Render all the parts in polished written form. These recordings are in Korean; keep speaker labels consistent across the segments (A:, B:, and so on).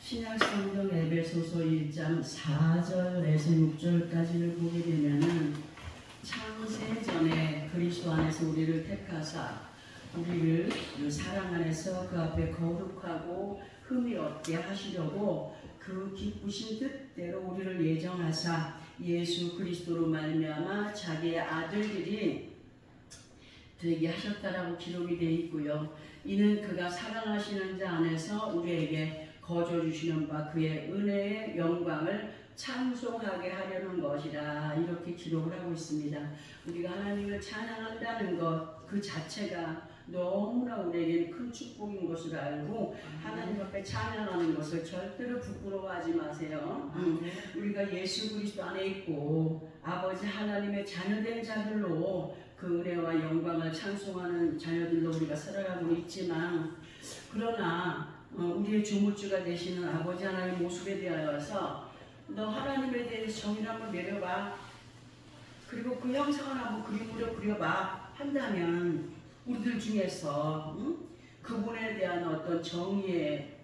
A: 신약성경 에베소서 1장 4절에서 6절까지를 보게 되면은 창세전에 그리스도 안에서 우리를 택하사 우리를 그 사랑 안에서 그 앞에 거룩하고 흠이 없게 하시려고 그 기쁘신 뜻대로 우리를 예정하사 예수 그리스도로 말미암아 자기의 아들들이 되게 하셨다라고 기록이 되어 있고요. 이는 그가 사랑하시는 자 안에서 우리에게 거저 주시는 바 그의 은혜의 영광을 찬송하게 하려는 것이라 이렇게 기록을 하고 있습니다. 우리가 하나님을 찬양한다는 것 그 자체가 너무나 우리에게는 큰 축복인 것을 알고 하나님 앞에 찬양하는 것을 절대로 부끄러워하지 마세요. 우리가 예수 그리스도 안에 있고 아버지 하나님의 자녀된 자들로 그 은혜와 영광을 찬송하는 자녀들로 우리가 살아가고 있지만 그러나 우리의 조물주가 되시는 아버지 하나님의 모습에 대하여서 너 하나님에 대해서 정의를 한번 내려봐. 그리고 그 형상을 한번 그림으로 그려봐 한다면 우리들 중에서 그분에 대한 어떤 정의의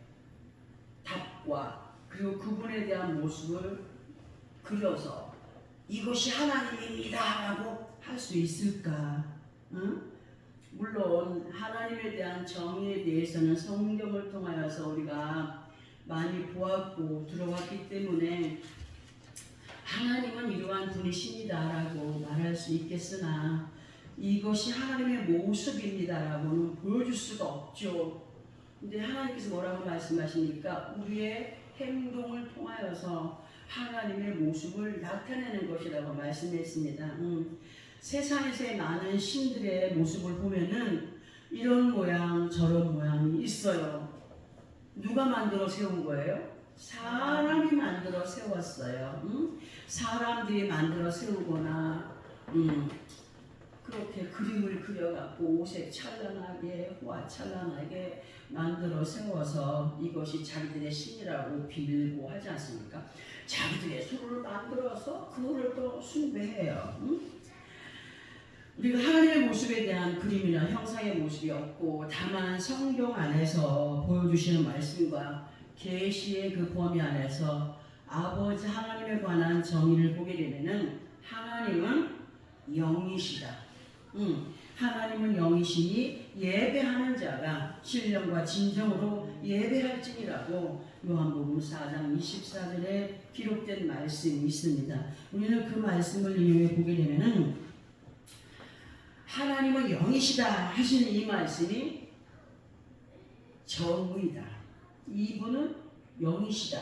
A: 답과 그리고 그분에 대한 모습을 그려서 이것이 하나님입니다 라고 할 수 있을까? 물론 하나님에 대한 정의에 대해서는 성경을 통하여서 우리가 많이 보았고 들어왔기 때문에 하나님은 이러한 분이십니다라고 말할 수 있겠으나 이것이 하나님의 모습입니다라고는 보여줄 수가 없죠. 근데 하나님께서 뭐라고 말씀하십니까? 우리의 행동을 통하여서 하나님의 모습을 나타내는 것이라고 말씀했습니다. 세상에서의 많은 신들의 모습을 보면은 이런 모양 저런 모양이 있어요. 누가 만들어 세운 거예요? 사람이 만들어 세웠어요. 사람들이 만들어 세우거나 그렇게 그림을 그려갖고 옷에 찬란하게 화찬란하게 만들어 세워서 이것이 자기들의 신이라고 빌고 하지 않습니까? 자기들의 수를 만들어서 그거를 또 숭배해요. 우리가 하나님의 모습에 대한 그림이나 형상의 모습이 없고 다만 성경 안에서 보여주시는 말씀과 계시의 그 범위 안에서 아버지 하나님에 관한 정의를 보게 되면은 하나님은 영이시다. 하나님은 영이시니 예배하는 자가 신령과 진정으로 예배할지니라고 요한복음 4장 24절에 기록된 말씀이 있습니다. 우리는 그 말씀을 이용해 보게 되면은 하나님은 영이시다 하시는 이 말씀이 정의다. 이분은 영이시다.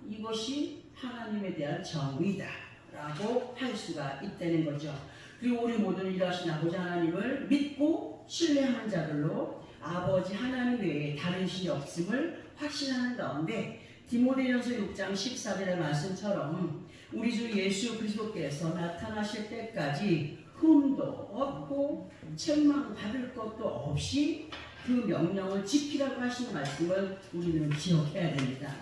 A: 이것이 하나님에 대한 정의다 라고 할 수가 있다는 거죠. 그리고 우리 모두는 일하신 아버지 하나님을 믿고 신뢰하는 자들로 아버지 하나님 외에 다른 신이 없음을 확신하는 가운데 디모데전서 6장 14절의 말씀처럼 우리 주 예수 그리스도께서 나타나실 때까지 흠도 없고 책망받을 것도 없이 그 명령을 지키라고 하시는 말씀을 우리는 기억해야 됩니다.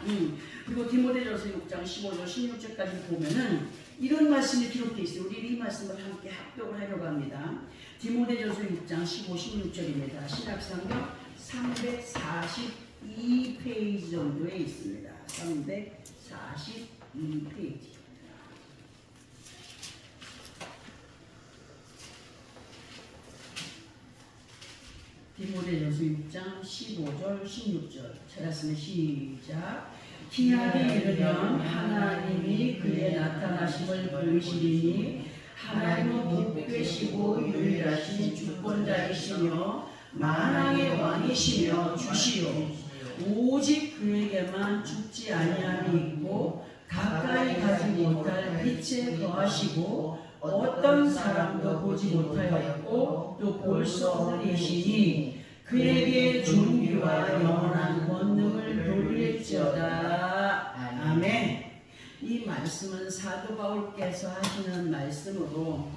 A: 그리고 디모데전서 6장 15절 16절까지 보면은 이런 말씀이 기록되어 있어요. 우리 이 말씀을 함께 합독을 하려고 합니다. 디모데전서 6장 15, 16절입니다. 신약성경 342페이지 정도에 있습니다. 342페이지. 디모데전서 6장 15절 16절 찾았으면 시작. 기약이 이르면 하나님이 그의 나타나심을 보이시리니 하나님은 복되시고 유일하신 주권자이시며 만왕의 왕이시며 주시오. 오직 그에게만 죽지 아니함이 있고 가까이 가지 못할 빛에 거하시고 어떤 사람도 보지 못하였고 또 볼 수 없는 이시니 그에게 존귀와 영원한 권능을 돌릴지어다. 아멘. 이 말씀은 사도 바울께서 하시는 말씀으로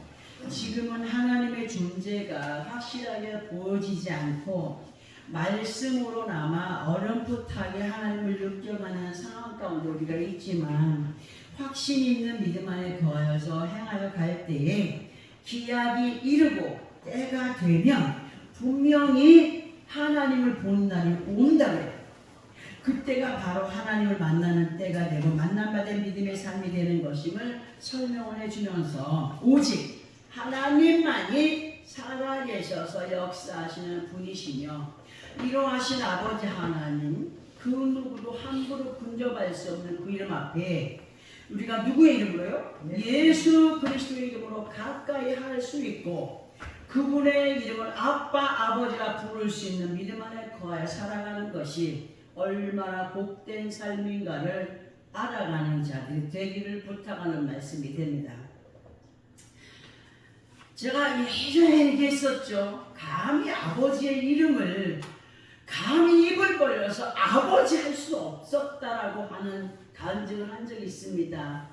A: 지금은 하나님의 존재가 확실하게 보여지지 않고 말씀으로나마 어렴풋하게 하나님을 느껴가는 상황 가운데 우리가 있지만 확신 있는 믿음 안에 거하여서 행하여 갈 때에 기약이 이르고 때가 되면 분명히 하나님을 보는 날이 온다고요. 그때가 바로 하나님을 만나는 때가 되고 만남받은 믿음의 삶이 되는 것임을 설명을 해주면서 오직 하나님만이 살아계셔서 역사하시는 분이시며 이러하신 아버지 하나님 그 누구도 함부로 근접할 수 없는 그 이름 앞에 우리가 누구의 이름으로요? 예수 그리스도의 이름으로 가까이 할 수 있고 그분의 이름을 아빠 아버지라 부를 수 있는 믿음 안에 거하여 살아가는 것이 얼마나 복된 삶인가를 알아가는 자들이 되기를 부탁하는 말씀이 됩니다. 제가 예전에 얘기했었죠. 감히 아버지의 이름을 감히 입을 벌려서 아버지 할 수 없었다라고 하는 간증을 한 적이 있습니다.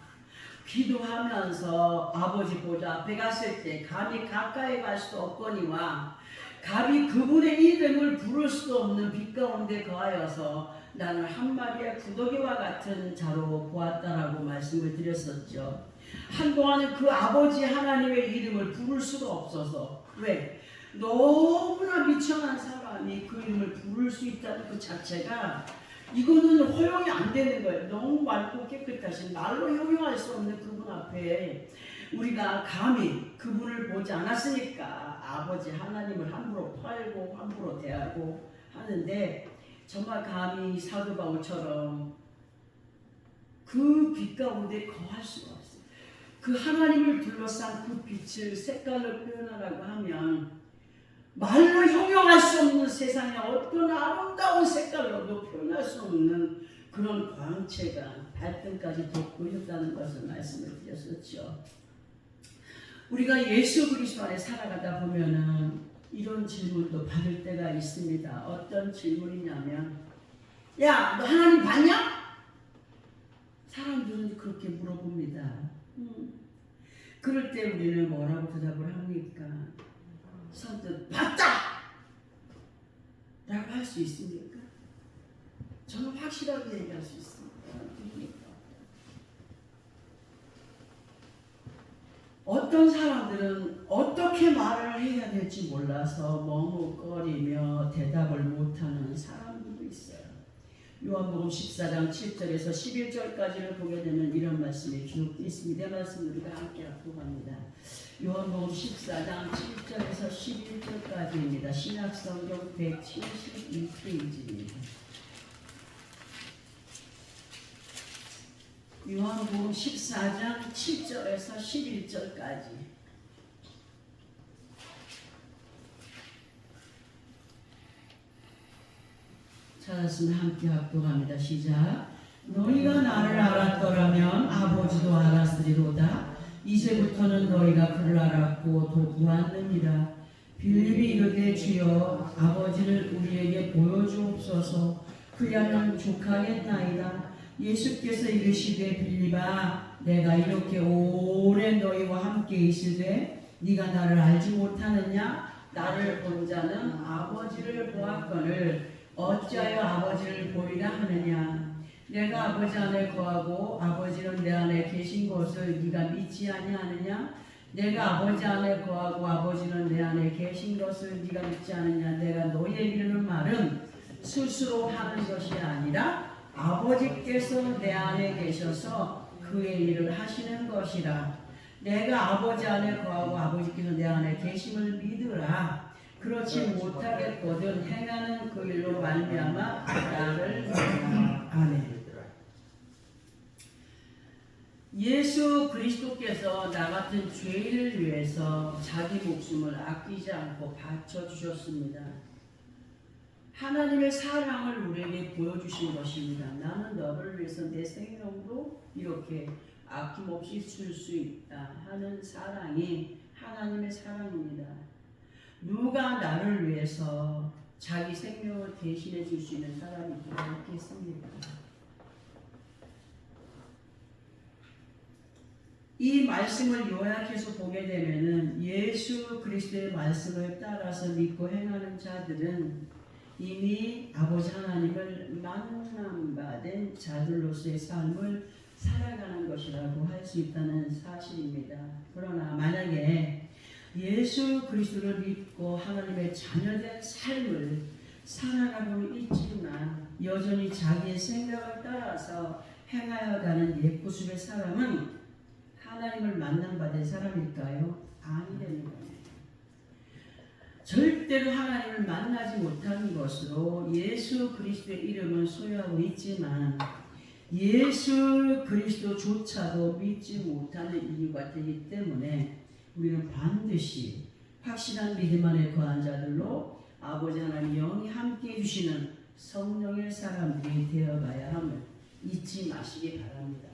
A: 기도하면서 아버지 보좌 앞에 갔을 때 감히 가까이 갈 수 없거니와 감히 그분의 이름을 부를 수도 없는 빛 가운데 거하여서 나는 한 마리의 구더기와 같은 자로 보았다라고 말씀을 드렸었죠. 한동안은 그 아버지 하나님의 이름을 부를 수가 없어서 왜? 너무나 미천한 사람이 그 이름을 부를 수 있다는 그 자체가 이거는 허용이 안 되는 거예요. 너무 맑고 깨끗하신 말로 형용할 수 없는 그분 앞에 우리가 감히 그분을 보지 않았으니까 아버지 하나님을 함부로 팔고 함부로 대하고 하는데 정말 감히 사도 바울처럼 그 빛 가운데 거할 수가 없어요. 그 하나님을 둘러싼 그 빛을 색깔로 표현하라고 하면 말로 형용할 수 없는 세상의 어떤 아름다운 색깔로도 표현할 수 없는 그런 광채가 발등까지 돋고 있다는 것을 말씀을 드렸었죠. 우리가 예수 그리스도 안에 살아가다 보면은 이런 질문도 받을 때가 있습니다. 어떤 질문이냐면 야, 너 하나님 봤냐? 사람들은 그렇게 물어봅니다. 그럴 때 우리는 뭐라고 대답을 합니까? 선뜻 봤다! 라고 할 수 있습니까? 저는 확실하게 얘기할 수 있습니다. 어떤 사람들은 어떻게 말을 해야 될지 몰라서 머뭇거리며 대답을 못하는 사람들도 있어요. 요한복음 14장 7절에서 11절까지를 보게 되면 이런 말씀이 쭉 있습니다. 이 말씀 우리가 함께 합독합니다. 요한복음 14장 7절에서 11절까지입니다. 신약성경 172페이지입니다. 요한복음 14장 7절에서 11절까지 찾았으면 함께 합독합니다. 시작. 너희가 나를 알았더라면 아버지도 알았으리로다. 이제부터는 너희가 그를 알았고 또 보았느니라. 빌립이 이르되 주여 아버지를 우리에게 보여주옵소서. 그리하면 족하겠나이다. 예수께서 이르시되 빌립아 내가 이렇게 오래 너희와 함께 있으되 네가 나를 알지 못하느냐? 나를 본 자는 아버지를 보았거늘 어찌하여 아버지를 보이라 하느냐? 내가 아버지 안에 거하고 아버지는 내 안에 계신 것을 네가 믿지 아니하느냐? 내가 아버지 안에 거하고 아버지는 내 안에 계신 것을 네가 믿지 않느냐? 내가 너희에게 이르는 말은 스스로 하는 것이 아니라 아버지께서 내 안에 계셔서 그의 일을 하시는 것이라. 내가 아버지 안에 거하고 아버지께서 내 안에 계심을 믿으라. 그렇지 못하겠거든 행하는 그 일로 말미암아 나를 믿으라. 아멘. 예수 그리스도께서 나 같은 죄인을 위해서 자기 목숨을 아끼지 않고 바쳐주셨습니다. 하나님의 사랑을 우리에게 보여주신 것입니다. 나는 너를 위해서 내 생명도 이렇게 아낌없이 줄 수 있다 하는 사랑이 하나님의 사랑입니다. 누가 나를 위해서 자기 생명을 대신해 줄 수 있는 사람이 누가 있겠습니까? 이 말씀을 요약해서 보게 되면은 예수 그리스도의 말씀을 따라서 믿고 행하는 자들은 이미 아버지 하나님을 만남받은 자들로서의 삶을 살아가는 것이라고 할 수 있다는 사실입니다. 그러나 만약에 예수 그리스도를 믿고 하나님의 자녀된 삶을 살아가고 있지만 여전히 자기의 생각을 따라서 행하여가는 옛구습의 사람은 하나님을 만남받은 사람일까요? 아니라는 거예요. 절대로 하나님을 만나지 못하는 것으로 예수 그리스도의 이름은 소유하고 있지만 예수 그리스도조차도 믿지 못하는 이유가 되기 때문에 우리는 반드시 확실한 믿음 안에 거한 자들로 아버지 하나님 영이 함께 해주시는 성령의 사람들이 되어가야 함을 잊지 마시기 바랍니다.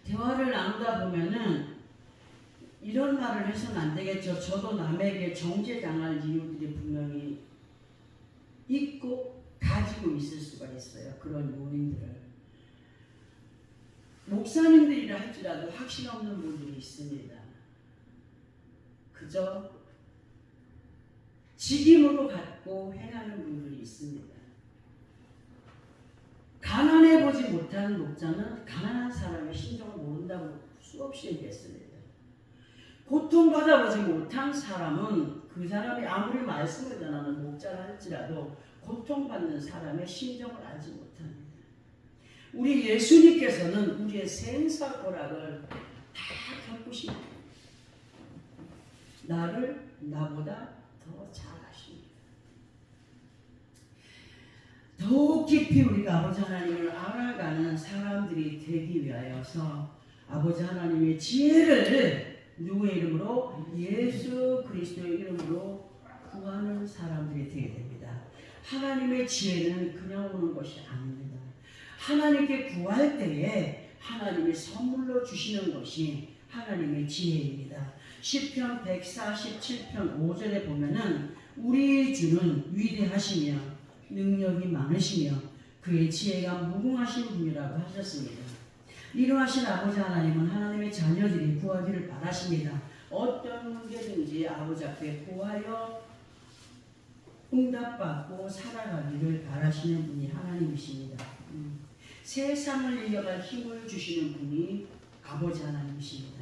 A: 대화를 나누다 보면은 이런 말을 해서는 안 되겠죠. 저도 남에게 정죄당할 이유들이 분명히 있고 가지고 있을 수가 있어요. 그런 요인들을. 목사님들이라 할지라도 확신 없는 분들이 있습니다. 그저 직임으로 갖고 행하는 분들이 있습니다. 가난해 보지 못하는 목자는 가난한 사람의 심정을 모른다고 수없이 얘기했습니다. 고통받아보지 못한 사람은 그 사람이 아무리 말씀을 전하는 목자라 할지라도 고통받는 사람의 심정을 알지 못합니다. 우리 예수님께서는 우리의 생사고락을 다 겪으십니다. 나를 나보다 더 잘 아십니다. 더욱 깊이 우리가 아버지 하나님을 알아가는 사람들이 되기 위하여서 아버지 하나님의 지혜를 누구의 이름으로? 예수 그리스도의 이름으로 구하는 사람들이 되게 됩니다. 하나님의 지혜는 그냥 오는 것이 아닙니다. 하나님께 구할 때에 하나님이 선물로 주시는 것이 하나님의 지혜입니다. 시편 147편 5절에 보면은 우리 주는 위대하시며 능력이 많으시며 그의 지혜가 무궁하신 분이라고 하셨습니다. 이러하신 아버지 하나님은 하나님의 자녀들이 구하기를 바라십니다. 어떤 문제든지 아버지 앞에 구하여 응답받고 살아가기를 바라시는 분이 하나님이십니다. 세상을 이겨갈 힘을 주시는 분이 아버지 하나님이십니다.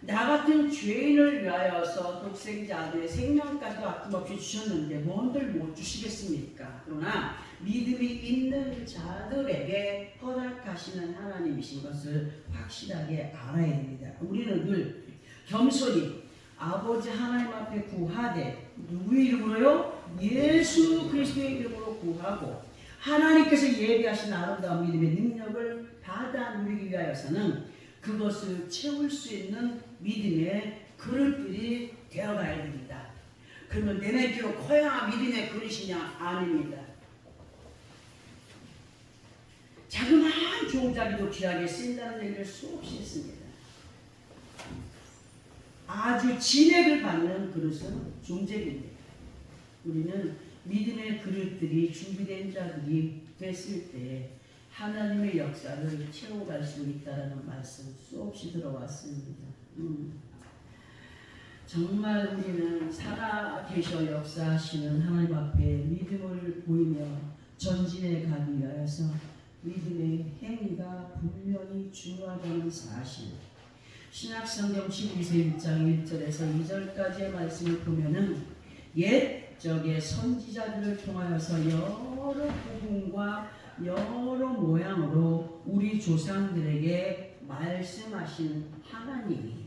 A: 나 같은 죄인을 위하여서 독생자들의 생명까지도 아낌없이 주셨는데 뭔들 못 주시겠습니까? 그러나 믿음이 있는 자들에게 허락하시는 하나님이신 것을 확실하게 알아야 됩니다. 우리는 늘 겸손히 아버지 하나님 앞에 구하되 누구의 이름으로요? 예수 그리스도의 이름으로 구하고 하나님께서 예비하신 아름다운 믿음의 능력을 받아 누리기 위하여서는 그것을 채울 수 있는 믿음의 그릇들이 되어가야 됩니다. 그러면 내내 비록 커야 믿음의 그릇이냐? 아닙니다. 자그마한 종자기도 귀하게 쓰인다는 얘기를 수없이 했습니다. 아주 진액을 받는 그릇은 종재기입니다. 우리는 믿음의 그릇들이 준비된 자들이 됐을 때 하나님의 역사를 채워갈 수 있다는 말씀 수없이 들어왔습니다. 정말 우리는 살아계셔 역사하시는 하나님 앞에 믿음을 보이며 전진해 가기 위하여서 믿음의 행위가 분명히 중요하다는 사실. 신약성경 12세 1장 1절에서 2절까지의 말씀을 보면은 옛적의 선지자들을 통하여서 여러 복음과 여러 모양으로 우리 조상들에게 말씀하신 하나님이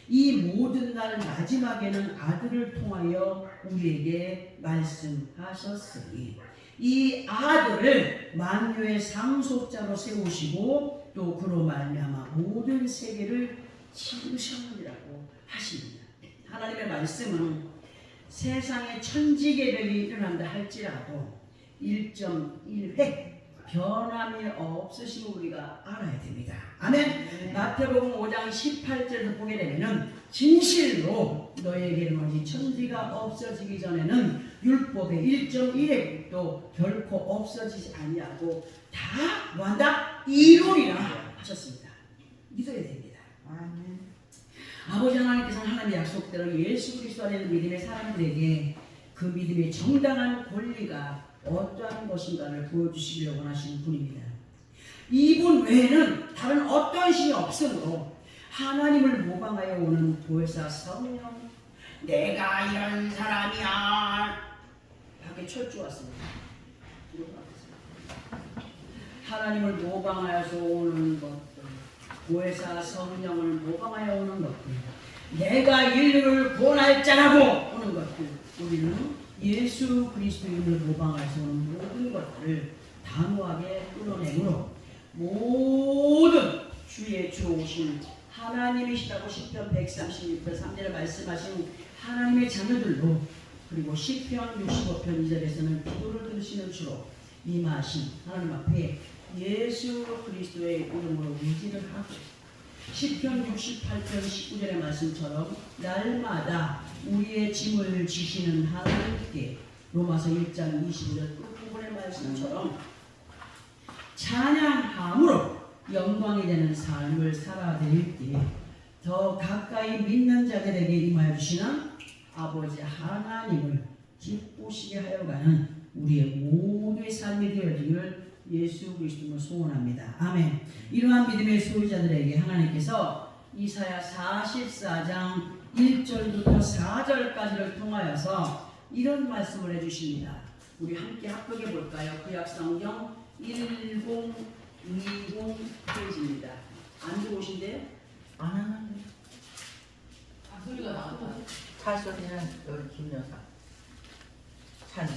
A: 이 모든 날 마지막에는 아들을 통하여 우리에게 말씀하셨으니 이 아들을 만유의 상속자로 세우시고 또 그로 말미암아 모든 세계를 지으셨느니라고 하십니다. 하나님의 말씀은 세상에 천지개벽이 일어난다 할지라도 1.1획 변함이 없으심을 우리가 알아야 됩니다. 아멘. 마태복음 5장 18절에서 보게 되면은 진실로 너에게는 천지가 없어지기 전에는 율법의 1.1획도 결코 없어지지 아니하고 다 완다 이루리라 하셨습니다. 믿어야 됩니다. 아멘. 아버지 하나님께서는 하나님의 약속대로 예수 그리스도 안에 있는 믿음의 사람들에게 그 믿음의 정당한 권리가 어떠한 것인가를 보여주시려고 원하시는 분입니다. 이분 외에는 다른 어떤 신이 없으므로 하나님을 모방하여 오는 보혜사 성령, 내가 이런 사람이야, 밖에 철주 왔습니다. 하나님을 모방하여서 오는 것들, 보혜사 성령을 모방하여 오는 것들, 내가 인류를 구원할 자라고 오는 것들, 우리는 예수 그리스도인을 모방하여서 오는 모든 것들을 단호하게 끊어내므로 모든 주의 주 오신 하나님이시다고 시편 136편 3절에 말씀하신 하나님의 자녀들로, 그리고 시편 65편 2절에서는 기도를 들으시는 주로 임하신 하나님 앞에 예수 그리스도의 이름으로 의지를 하고, 시편 68편 19절의 말씀처럼 날마다 우리의 짐을 지시는 하나님께, 로마서 1장 25절 끝부분의 말씀처럼 찬양함으로 영광이 되는 삶을 살아드릴 때 더 가까이 믿는 자들에게 임하여 주시는 아버지 하나님을 기쁘시게 하여가는 우리의 모두의 삶이 되어지기를 예수 그리스도로 소원합니다. 아멘. 이러한 믿음의 소유자들에게 하나님께서 이사야 44장 1절부터 4절까지를 통하여서 이런 말씀을 해주십니다. 우리 함께 합독해 볼까요? 구약성경 1020 페이지입니다. 안 들어오신대요?
B: 안 하는데.
C: 소리가 나왔다.
B: 사소리는 여기 김여사. 산.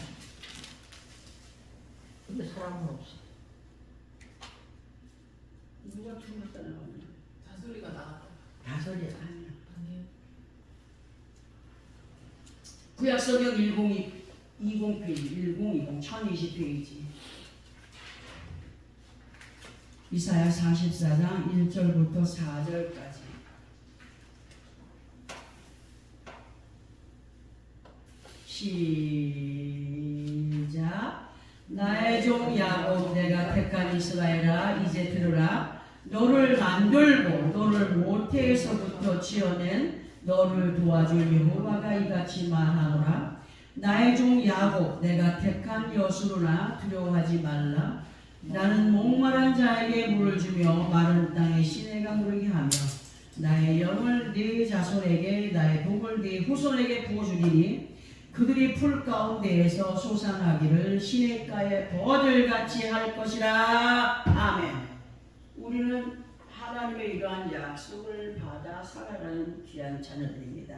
B: 근데 사람은 없어.
A: 누가 죽었다 나오냐?
C: 소리가 나왔다.
B: 다소리야.
A: 아니야.
C: 아니에요.
A: 구약성경 1020 페이지, 1020 페이지. 이사야 44장 1절부터 4절까지. 시작. 나의 종 야곱 내가 택한 이스라엘아 이제 들으라. 너를 만들고 너를 모태에서부터 지어낸 너를 도와줄 여호와가 이같이 말하노라. 나의 종 야곱 내가 택한 여수로나 두려워하지 말라. 나는 목마른 자에게 물을 주며 마른 땅에 시내가 흐르게 하며 나의 영을 네 자손에게 나의 복을 네 후손에게 부어주리니 그들이 풀 가운데에서 솟아나기를 시냇가의 버들같이 할 것이라. 아멘. 우리는 하나님의 이러한 약속을 받아 살아가는 귀한 자녀들입니다.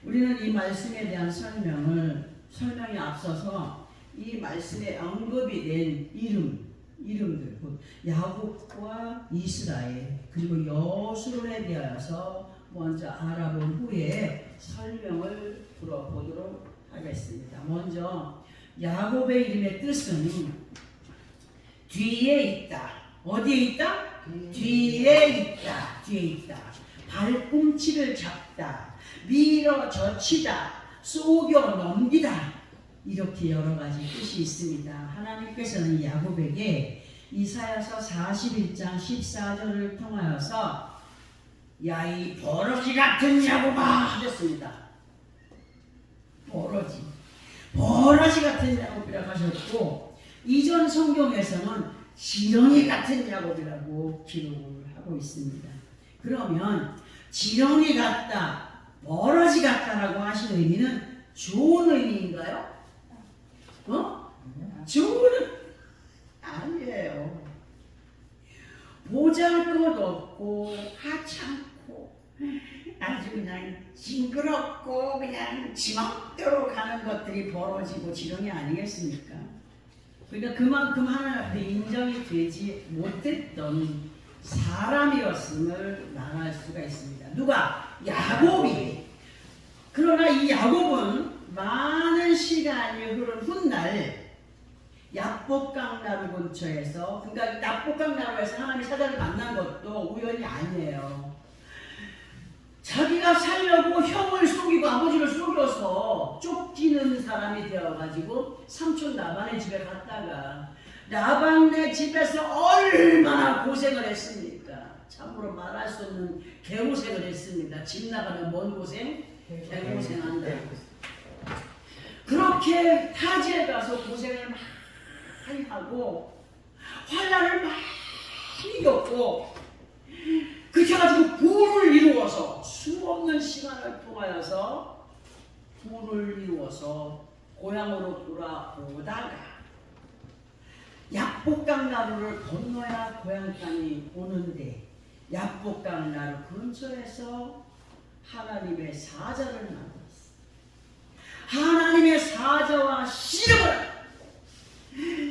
A: 우리는 이 말씀에 대한 설명이 앞서서 이 말씀에 언급이 된 이름들, 곧 야곱과 이스라엘 그리고 여수론에 대하여서 먼저 알아본 후에 설명을 들어보도록 하겠습니다. 먼저 야곱의 이름의 뜻은 뒤에 있다. 어디에 있다? 뒤에 있다. 뒤에 있다. 발꿈치를 잡다. 밀어 젖히다. 속여 넘기다. 이렇게 여러 가지 뜻이 있습니다. 하나님께서는 야곱에게 이사야서 41장 14절을 통하여서 야 이 버러지 같은 야곱아 하셨습니다. 버러지 같은 야곱이라고 하셨고, 이전 성경에서는 지렁이 같은 야곱이라고 기록을 하고 있습니다. 그러면 지렁이 같다, 버러지 같다라고 하신 의미는 좋은 의미인가요? 좋은 아니에요. 보잘것없고 하찮고 아주 그냥 징그럽고 그냥 지맘대로 가는 것들이 벌어지고 지렁이 아니겠습니까? 그러니까 그만큼 하나님 앞에 인정이 되지 못했던 사람이었음을 말할 수가 있습니다. 누가? 야곱이. 그러나 이 야곱은 많은 시간이 흐른 훗날 야복강 나루 근처에서, 그러니까 야복강 나루에서 하나님의 사자를 만난 것도 우연이 아니에요. 자기가 살려고 형을 속이고 아버지를 속여서 쫓기는 사람이 되어가지고 삼촌 라반의 집에 갔다가 라반의 집에서 얼마나 고생을 했습니까? 참으로 말할 수 없는 개고생을 했습니다. 집 나가면 뭔 고생? 개고생한다. 그렇게 타지에 가서 고생을 많이 하고 환난을 많이 겪고 그렇게 해가지고 부를 이루어서 수없는 시간을 통하여서 부를 이루어서 고향으로 돌아오다가 야복강 나루를 건너야 고향 땅이 오는데 야복강 나루 근처에서 하나님의 사자를 만났어. 하나님의 사자와 씨름을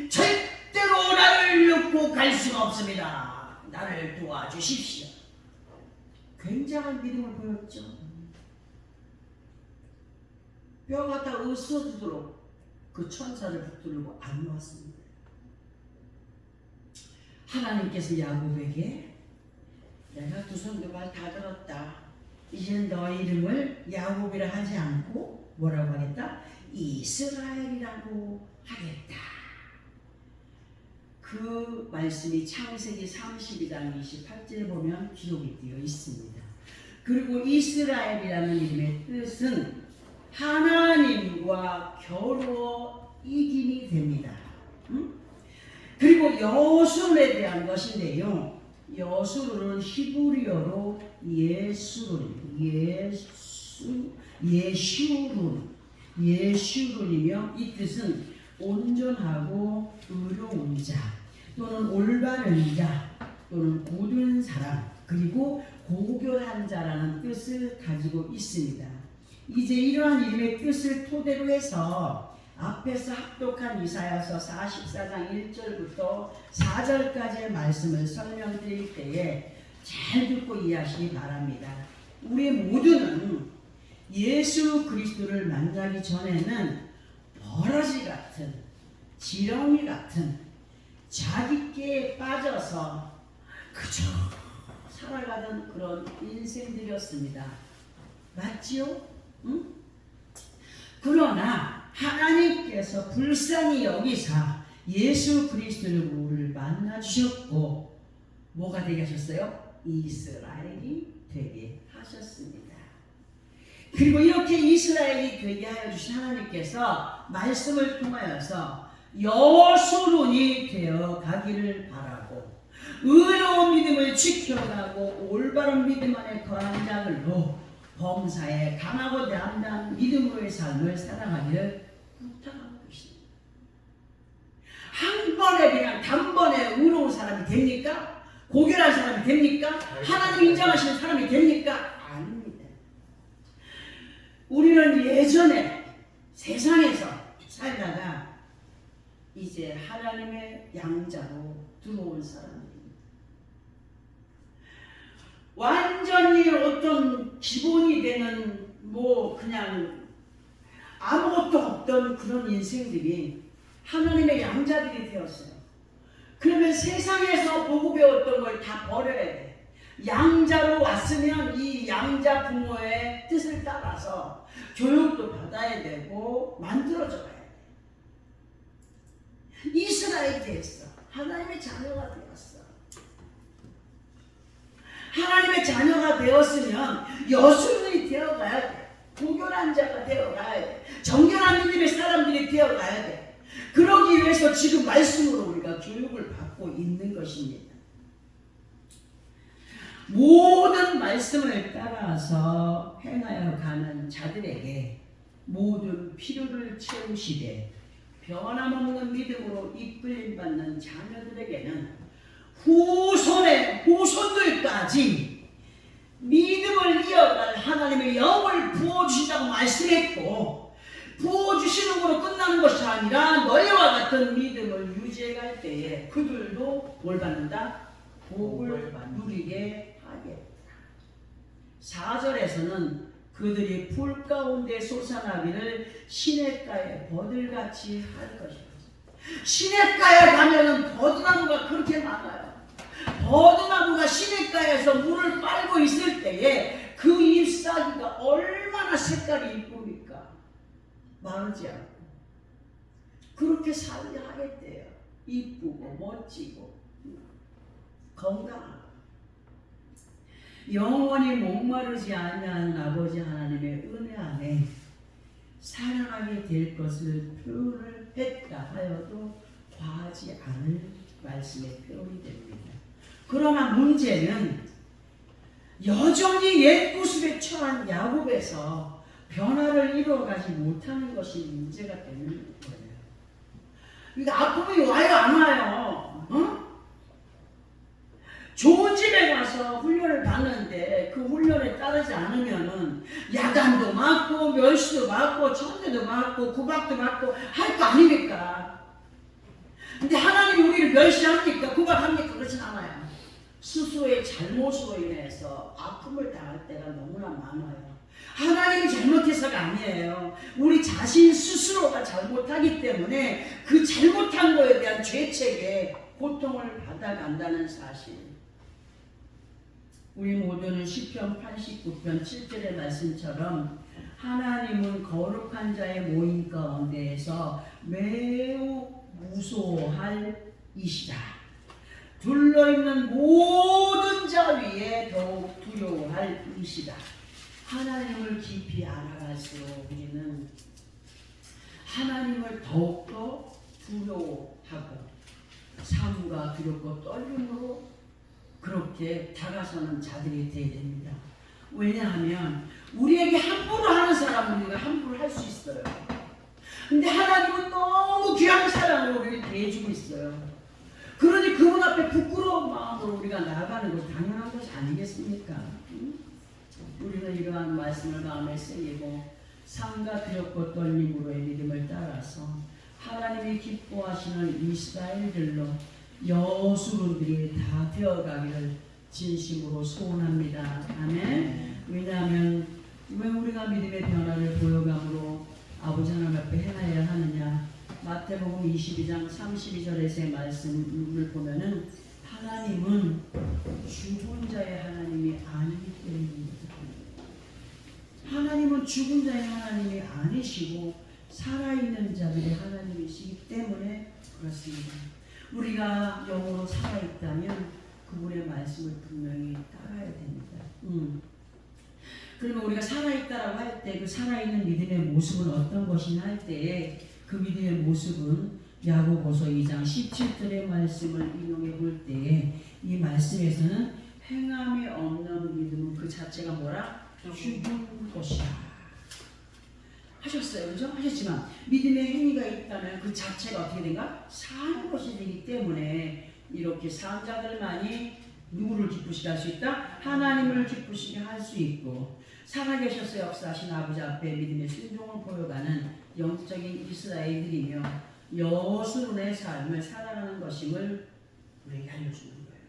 A: 절대로 나를 놓고 갈 수가 없습니다. 나를 도와주십시오. 굉장한 믿음을 보였죠. 뼈가 다 으스러지도록 그 천사를 붙들고 안 놓았습니다. 하나님께서 야곱에게 내가 두 손 두 발 다 들었다. 이제는 너의 이름을 야곱이라 하지 않고 뭐라고 하겠다? 이스라엘이라고 하겠다. 그 말씀이 창세기 32장 28절에 보면 기록이 되어 있습니다. 그리고 이스라엘이라는 이름의 뜻은 하나님과 겨루어 이김이 됩니다. 그리고 여술에 대한 것인데요. 여술은 히브리어로 예슈룬이며 이 뜻은 온전하고 의로운 자 또는 올바른 자 또는 고든 사람 그리고 고교한 자라는 뜻을 가지고 있습니다. 이제 이러한 이름의 뜻을 토대로 해서 앞에서 합독한 이사야서 44장 1절부터 4절까지의 말씀을 설명드릴 때에 잘 듣고 이해하시기 바랍니다. 우리 모두는 예수 그리스도를 만나기 전에는 버러지 같은 지렁이 같은 자기께에 빠져서 그저 살아가던 그런 인생들이었습니다. 맞지요? 응? 그러나 하나님께서 불쌍히 여기사 예수 그리스도를 우리를 만나 주셨고 뭐가 되게 하셨어요? 이스라엘이 되게 하셨습니다. 그리고 이렇게 이스라엘이 되게 하여 주신 하나님께서 말씀을 통하여서 여수론이 되어 가기를 바라고 의로운 믿음을 지켜가고 올바른 믿음 안에 거한 자들로 범사에 강하고 담대한 믿음으로의 삶을 살아가기를 부탁하고 계십니다. 한 번에 그냥 단번에 의로운 사람이 됩니까? 고결한 사람이 됩니까? 하나님 인정하시는 사람이 됩니까? 아닙니다. 우리는 예전에 세상에서 살다가 이제 하나님의 양자로 들어온 사람입니다. 완전히 어떤 기본이 되는 그냥 아무것도 없던 그런 인생들이 하나님의 양자들이 되었어요. 그러면 세상에서 보고 배웠던 걸 다 버려야 돼. 양자로 왔으면 이 양자 부모의 뜻을 따라서 교육도 받아야 되고 만들어져야 돼. 이스라엘이 됐어. 하나님의 자녀가 되었어. 하나님의 자녀가 되었으면 여수인이 되어가야 돼. 고결한 자가 되어가야 돼. 정결한 믿음의 사람들이 되어가야 돼. 그러기 위해서 지금 말씀으로 우리가 교육을 받고 있는 것입니다. 모든 말씀을 따라서 행하여 가는 자들에게 모든 필요를 채우시되 변함없는 믿음으로 이끌림 받는 자녀들에게는 후손들까지 믿음을 이어갈 하나님의 영을 부어주시다고 말씀했고 부어주시는 거로 끝나는 것이 아니라 너희와 같은 믿음을 유지해갈 때에 그들도 뭘 받는다? 복을 누리게 하겠다. 4절에서는 그들이 풀 가운데 솟아나기를 시냇가에 버들같이 할 것이다. 시냇가에 가면은 버드나무가 그렇게 많아요. 버드나무가 시냇가에서 물을 빨고 있을 때에 그 잎사귀가 얼마나 색깔이 이쁩니까? 마르지 않고 그렇게 살게 하겠대요. 이쁘고 멋지고 건강하고 영원히 목마르지 아니하는 아버지 하나님의 은혜 안에 살아가게 될 것을 표현을 했다 하여도 과하지 않을 말씀의 표현이 됩니다. 그러나 문제는 여전히 옛 구습에 처한 야곱에서 변화를 이루어가지 못하는 것이 문제가 되는 거예요. 그러니까 아픔이 와요, 안 와요? 어? 좋은 집에 가서 훈련을 받는데 그 훈련에 따르지 않으면은 야단도 맞고 멸시도 맞고 천대도 맞고 구박도 맞고 할 거 아닙니까? 근데 하나님이 우리를 멸시합니까? 구박합니까? 그렇진 않아요. 스스로의 잘못으로 인해서 아픔을 당할 때가 너무나 많아요. 하나님이 잘못해서가 아니에요. 우리 자신 스스로가 잘못하기 때문에 그 잘못한 거에 대한 죄책에 고통을 받아간다는 사실. 우리 모두는 시편 89편 7절의 말씀처럼 하나님은 거룩한 자의 모임 가운데에서 매우 무소할 이시다. 둘러있는 모든 자 위에 더욱 두려워할 이시다. 하나님을 깊이 알아갈수록 우리는 하나님을 더욱더 두려워하고 삶과 두렵고 떨림으로 그렇게 다가서는 자들이 되어야 됩니다. 왜냐하면 우리에게 함부로 하는 사람은 우리가 함부로 할 수 있어요. 근데 하나님은 너무 귀한 사랑으로 우리를 대해주고 있어요. 그러니 그분 앞에 부끄러운 마음으로 우리가 나아가는 것이 당연한 것이 아니겠습니까? 우리는 이러한 말씀을 마음에 새기고 삶과 두렵고 떨림으로의 믿음을 따라서 하나님이 기뻐하시는 이스라엘들로 여수론들이 다 되어가기를 진심으로 소원합니다. 아멘. 왜냐하면 왜 우리가 믿음의 변화를 보여감으로 아버지 하나님 앞에 행하여야 하느냐. 마태복음 22장 32절에서의 말씀을 보면은 하나님은 죽은 자의 하나님이 아니기 때문입니다. 하나님은 죽은 자의 하나님이 아니시고 살아있는 자들의 하나님이시기 때문에 그렇습니다. 우리가 영으로 살아있다면 그분의 말씀을 분명히 따라야 됩니다. 그러면 우리가 살아있다라고 할 때 그 살아있는 믿음의 모습은 어떤 것이냐 할 때에 그 믿음의 모습은 야고보서 2장 17절의 말씀을 인용해 볼 때에 이 말씀에서는 행함이 없는 믿음은 그 자체가 뭐라? 죽은 것이야. 하셨어요. 그죠? 하셨지만 믿음의 행위가 있다면 그 자체가 어떻게 된가? 사는 것이 되기 때문에 이렇게 산 자들만이 누구를 기쁘시게 할 수 있다? 하나님을 기쁘시게 할 수 있고 살아계셔서 역사하신 아버지 앞에 믿음의 순종을 보여가는 영적인 이스라엘들이며 여수론의 삶을 살아가는 것임을 우리에게 알려주는 거예요.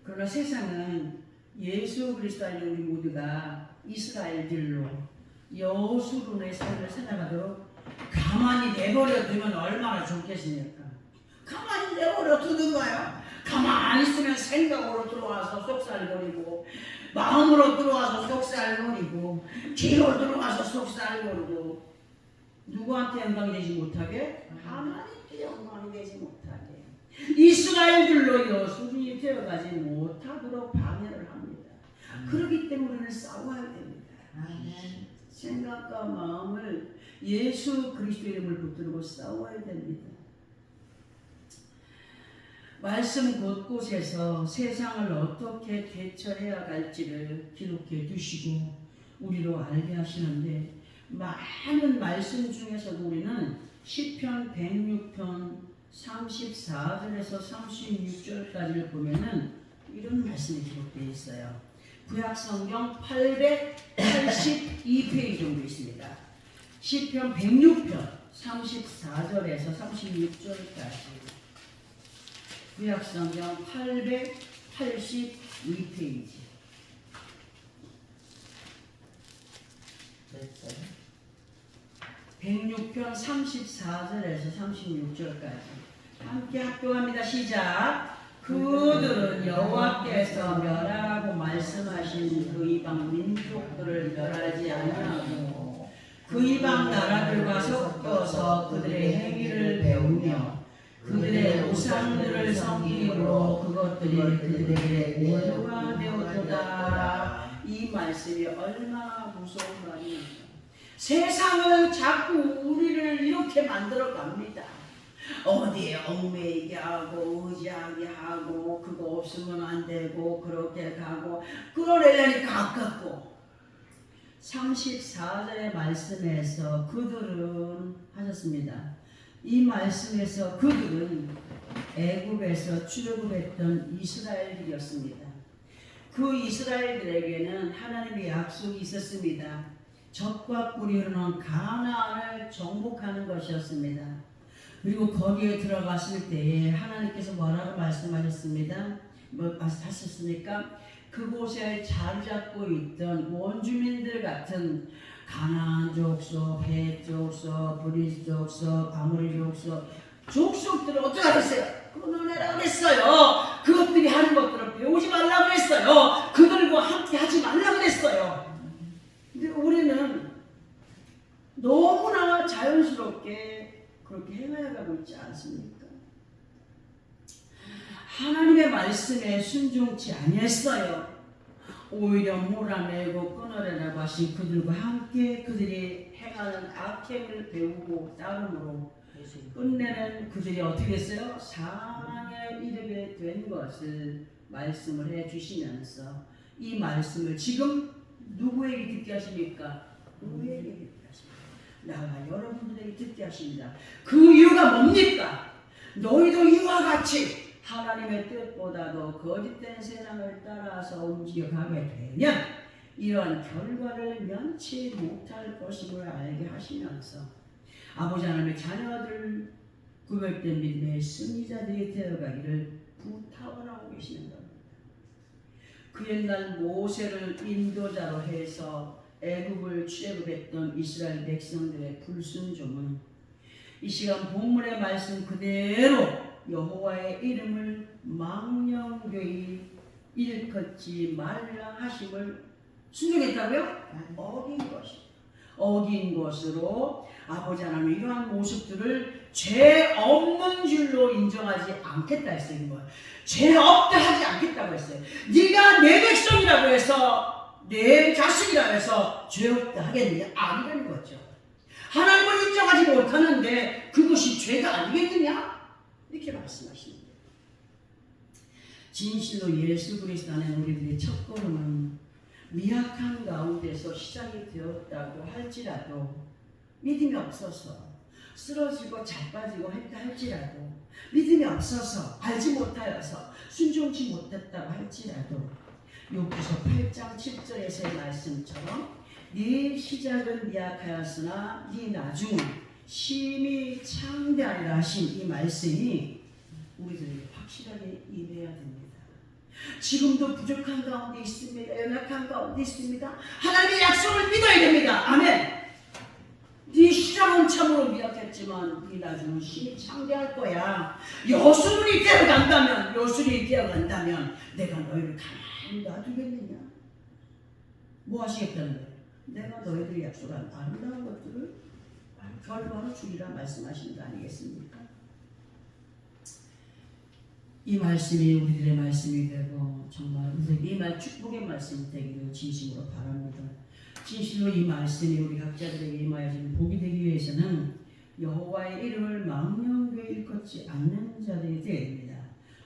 A: 그러나 세상은 예수 그리스도 알려 우리 모두가 이스라엘들로 여수론의 삶을 살아가도록 가만히 내버려 두면 얼마나 좋겠습니까? 가만히 내버려 두는 거예요. 가만히 있으면 생각으로 들어와서 속살거리고 마음으로 들어와서 속살거리고 귀로 들어와서 속살거리고 누구한테 영광이 되지 못하게? 하나님께 영광이 되지 못하게 이스라엘들로 여수론이 되어가지 못하도록 방해를 합니다. 그렇기 때문에 우리는 싸워야 됩니다. 생각과 마음을 예수 그리스도 이름을 붙들고 싸워야 됩니다. 말씀 곳곳에서 세상을 어떻게 대처해야 할지를 기록해 두시고 우리로 알게 하시는데 많은 말씀 중에서도 우리는 시편 106편 34절에서 36절까지를 보면은 이런 말씀이 기록되어 있어요. 구약성경 882페이지 정도 있습니다. 시편 106편 34절에서 36절까지 구약성경 882페이지 106편 34절에서 36절까지 함께 합독합니다. 시작. 그들은 여호와께서 멸하라고 말씀하신 그 이방 민족들을 멸하지 아니하고 그 이방 나라들과 섞여서 그들의 행위를 배우며 그들의 우상들을 섬김으로 그것들이 그들에게 원수가 되었도다. 이 말씀이 얼마나 무서운 말입니까? 세상은 자꾸 우리를 이렇게 만들어 갑니다. 어디에 얽매이게 하고 의지하게 하고 그거 없으면 안 되고 그렇게 가고 그러려니까 아깝고 34절의 말씀에서 그들은 하셨습니다. 이 말씀에서 그들은 애굽에서 출애굽했던 이스라엘들이었습니다. 그 이스라엘들에게는 하나님의 약속이 있었습니다. 적과 꿀이 흐르는 가나안을 정복하는 것이었습니다. 그리고 거기에 들어갔을 때에 하나님께서 뭐라고 말씀하셨습니다. 뭐 하셨습니까? 그곳에 자리 잡고 있던 원주민들 같은 가나안 족속, 헷 족속, 브리스 족속, 아모리 족속, 족속들을 어떻게 하겠어요? 끊어내라고 했어요. 그것들이 하는 것들을 배우지 말라고 했어요. 그들과 함께 하지 말라고 했어요. 근데 우리는 너무나 자연스럽게 그렇게 행하여가고 있지 않습니까? 하나님의 말씀에 순종치 아니했어요. 오히려 몰아내고 끊어내라고 하신 그들과 함께 그들이 행하는 악행을 배우고 따름으로 끝내는 그들이 어떻게 됐어요? 사랑에 이르게 된 것을 말씀을 해주시면서 이 말씀을 지금 누구에게 듣게 하십니까? 우리에게 듣게 하십니다. 나와 여러분들에게 듣게 하십니다. 그 이유가 뭡니까? 너희도 이와 같이 하나님의 뜻보다도 거짓된 세상을 따라서 움직여가게 되면 이러한 결과를 면치 못할 것임을 알게 하시면서 아버지 하나님의 자녀들 구별된 믿음의 승리자들이 되어가기를 부탁하고 계시는 겁니다. 그 옛날 모세를 인도자로 해서 애굽을 출애굽했던 이스라엘 백성들의 불순종은 이 시간 본문의 말씀 그대로 여호와의 이름을 망령되이 일컫지 말라 하심을 순종했다고요? 어긴 것입니다. 어긴 것으로 아버지 하나님 이러한 모습들을 죄 없는 줄로 인정하지 않겠다 했어요. 죄 없다 하지 않겠다고 했어요. 네가 내 백성이라고 해서 내 자식이라고 해서 죄 없다 하겠느냐? 아니라는 거죠. 하나님을 인정하지 못하는데 그것이 죄가 아니겠느냐? 이렇게 말씀하십니다. 진실로 예수 그리스도 안에 우리들의 첫 걸음은 미약한 가운데서 시작이 되었다고 할지라도 믿음이 없어서 쓰러지고 자빠지고 했다 할지라도 믿음이 없어서 알지 못하여서 순종치 못했다고 할지라도 욥기서 8장 7절에서의 말씀처럼 네 시작은 미약하였으나 네 나중은 심히 창대하리라 하신 이 말씀이 우리들에게 확실하게 임해야 됩니다. 지금도 부족한 가운데 있습니다. 연약한 가운데 있습니다. 하나님의 약속을 믿어야 됩니다. 아멘. 네 시작은 참으로 미약했지만 네 나중은 심히 창대할 거야. 여술이 되어간다면 내가 너희를 가만히 놔두겠느냐? 뭐 하시겠다는 거예요? 내가 너희들이 약속한 아름다운 것들을 결과로 주리라 말씀하시는 거 아니겠습니까? 이 말씀이 우리들의 말씀이 되고 정말 이 말 축복의 말씀이 되기를 진심으로 바랍니다. 진실로 이 말씀이 우리 각자들에게 임하여지는 복이 되기 위해서는 여호와의 이름을 망령되이 일컫지 않는 자들이 되어야 됩니다.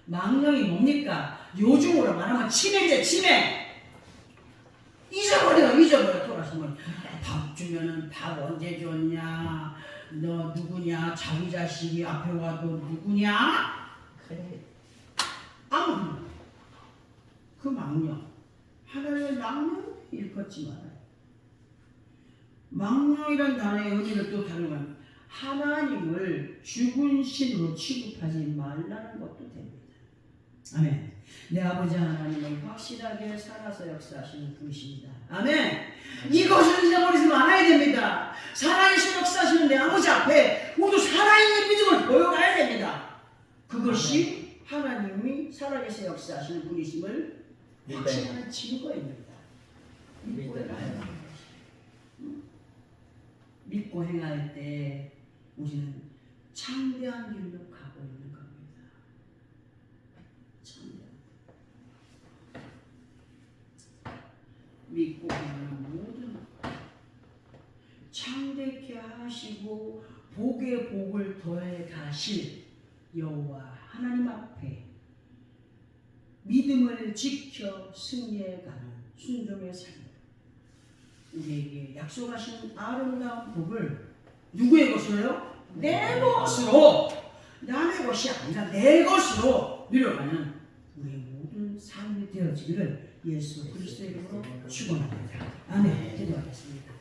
A: 망령이 뭡니까? 요즘으로 말하면 치매인데 치매. 잊어버려 돌아서면 밥 주면은 밥 언제 줬냐? 너 누구냐? 자기 자식이 앞에 와도 누구냐?
B: 그래.
A: 아무 그 망령 하나님의 망령 일컫지 말아요. 망령이란 단어의 의미를 또 다른 건 하나님을 죽은 신으로 취급하지 말라는 것도 됩니다. 아멘. 내 아버지 하나님은 확실하게 살아서 역사하시는 분이십니다. 아멘. 이것을 잊어버리지 말아야 됩니다. 살아계신 역사하시는 내 아버지 앞에 모두 살아있는 믿음을 보여가야 됩니다. 그것이 하나님이 살아계신 역사하시는 분이심을 확신하는 증거입니다. 믿고 행할 때 우리는 창대한 길로 가고 있는 겁니다. 창대한 믿고 행하는 모든 창대케 하시고 복의 복을 더해 가실 여호와 하나님 앞에 믿음을 지켜 승리해 가는 순종의 삶 이제 이게 약속하신 아름다운 복을 누구의 것으로요? 내 것으로, 남의 것이 아니라 내 것으로 누려가는 우리의 모든 삶이 되어지기를 예수 그리스도의 이름으로 축원합니다. 아멘. 기도하겠습니다.